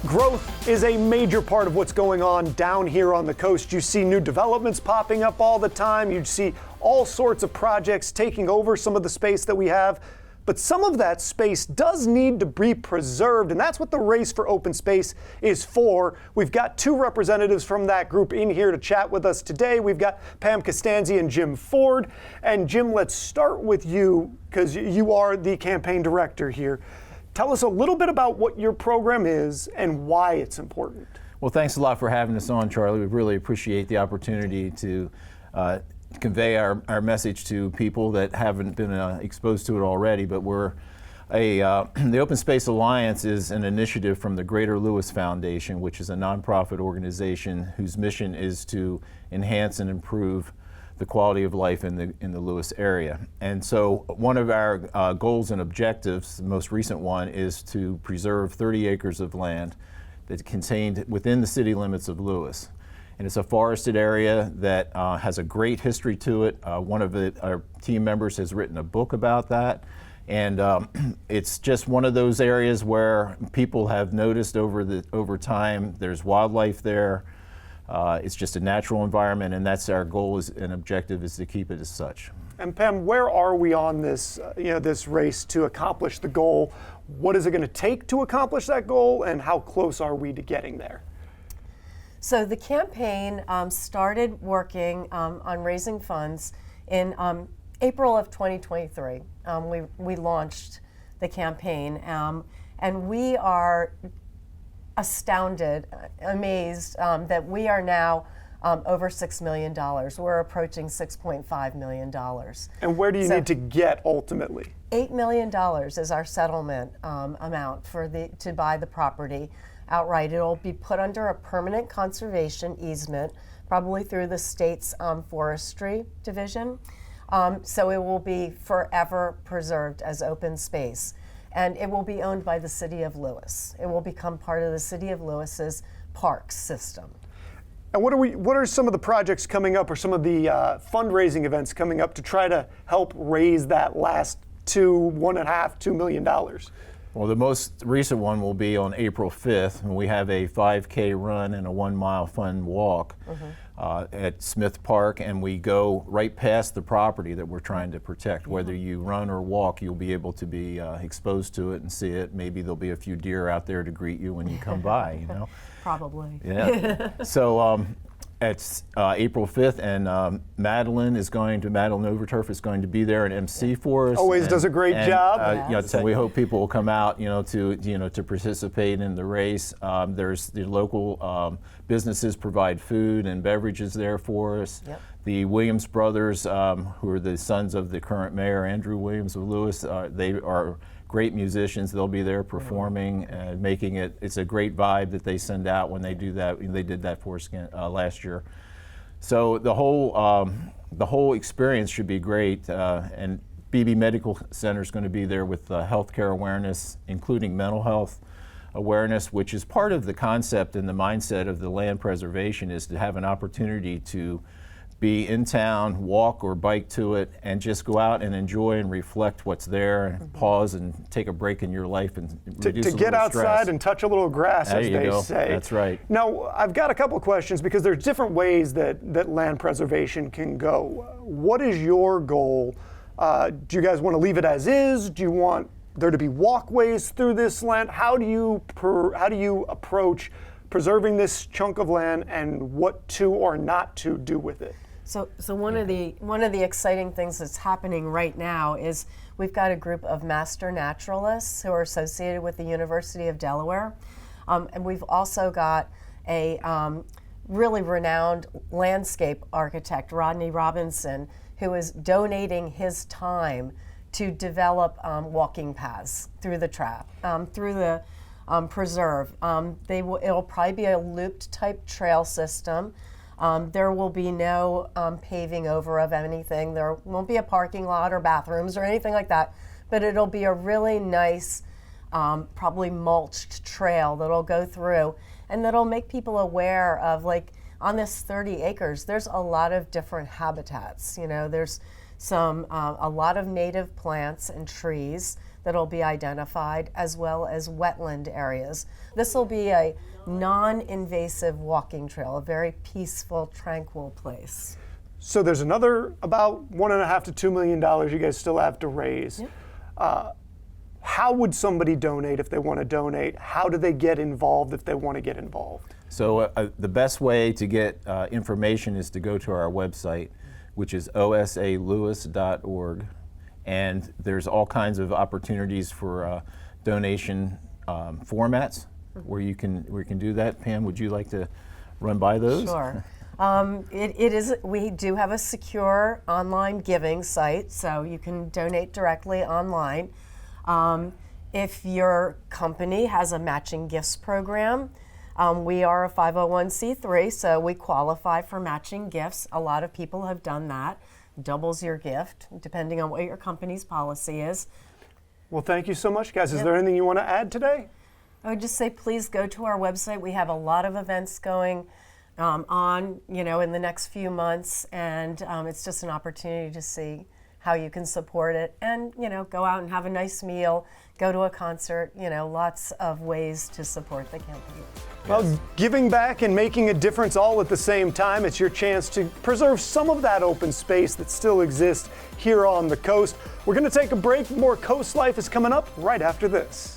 Growth is a major part of what's going on down here on the coast. You see new developments popping up all the time. You see all sorts of projects taking over some of the space that we have. But some of that space does need to be preserved, and that's what the Race for Open Space is for. We've got two representatives from that group in here to chat with us today. We've got Pam Costanzi and Jim Ford. And Jim, let's start with you, because you are the campaign director here. Tell us a little bit about what your program is and why it's important. Well, thanks a lot for having us on, Charlie. We really appreciate the opportunity to convey our message to people that haven't been exposed to it already. But the Open Space Alliance is an initiative from the Greater Lewis Foundation, which is a nonprofit organization whose mission is to enhance and improve the quality of life in the Lewis area. And so one of our goals and objectives, the most recent one, is to preserve 30 acres of land that's contained within the city limits of Lewis. And it's a forested area that has a great history to it. One of our team members has written a book about that. And it's just one of those areas where people have noticed over time there's wildlife there. It's just a natural environment, and that's our goal and objective, is to keep it as such. And Pam, where are we on this, this race to accomplish the goal? What is it going to take to accomplish that goal, and how close are we to getting there? So the campaign started working on raising funds in April of 2023. We launched the campaign, and we are astounded, amazed that we are now over $6 million. We're approaching $6.5 million. And where do you need to get ultimately? $8 million is our settlement amount to buy the property outright. It'll be put under a permanent conservation easement, probably through the state's forestry division. So it will be forever preserved as open space. And it will be owned by the City of Lewis. It will become part of the City of Lewis's parks system. And what are some of the projects coming up, or some of the fundraising events coming up to try to help raise that last $2 million? Well, the most recent one will be on April 5th, and we have a 5K run and a 1 mile fun walk at Smith Park, and we go right past the property that we're trying to protect. Whether you run or walk, you'll be able to be exposed to it and see it. Maybe there'll be a few deer out there to greet you when you come by, Probably. Yeah. So it's April 5th, and Madeline Overturf is going to be there and MC for us. Always does a great job. So we hope people will come out, to participate in the race. There's the local businesses provide food and beverages there for us. Yep. The Williams brothers, who are the sons of the current mayor, Andrew Williams of Lewis, they are great musicians. They'll be there performing and making it. It's a great vibe that they send out when they do that. They did that for us last year. So the whole experience should be great. And BB Medical Center is going to be there with healthcare awareness, including mental health awareness, which is part of the concept and the mindset of the land preservation, is to have an opportunity to be in town, walk or bike to it, and just go out and enjoy and reflect what's there, and pause and take a break in your life and reduce to get outside stress. And touch a little grass, there as you they go. say. That's right. Now, I've got a couple of questions, because there's different ways that land preservation can go. What is your goal? Do you guys want to leave it as is? Do you want there to be walkways through this land? How do you approach preserving this chunk of land, and what to or not to do with it? So one of the exciting things that's happening right now is we've got a group of master naturalists who are associated with the University of Delaware, and we've also got a really renowned landscape architect, Rodney Robinson, who is donating his time to develop walking paths through the preserve. It'll probably be a looped type trail system. There will be no paving over of anything. There won't be a parking lot or bathrooms or anything like that, but it'll be a really nice, probably mulched trail that'll go through, and that'll make people aware of, like, on this 30 acres, there's a lot of different habitats. There's a lot of native plants and trees. that'll be identified, as well as wetland areas. This will be a non-invasive walking trail, a very peaceful, tranquil place. So there's another about $1.5 to $2 million you guys still have to raise. Yep. How would somebody donate if they want to donate? How do they get involved if they want to get involved? So the best way to get information is to go to our website, which is osalewis.org. And there's all kinds of opportunities for donation formats where you can do that. Pam, would you like to run by those? Sure. We do have a secure online giving site, so you can donate directly online. If your company has a matching gifts program, we are a 501c3, so we qualify for matching gifts. A lot of people have done that. Doubles your gift, depending on what your company's policy is. Well, thank you so much, guys. Is there anything you want to add today? I would just say please go to our website. We have a lot of events going on, in the next few months, and it's just an opportunity to see how you can support it, and go out and have a nice meal, go to a concert, lots of ways to support the campaign. Well, giving back and making a difference all at the same time, it's your chance to preserve some of that open space that still exists here on the coast. We're going to take a break. More Coast Life is coming up right after this.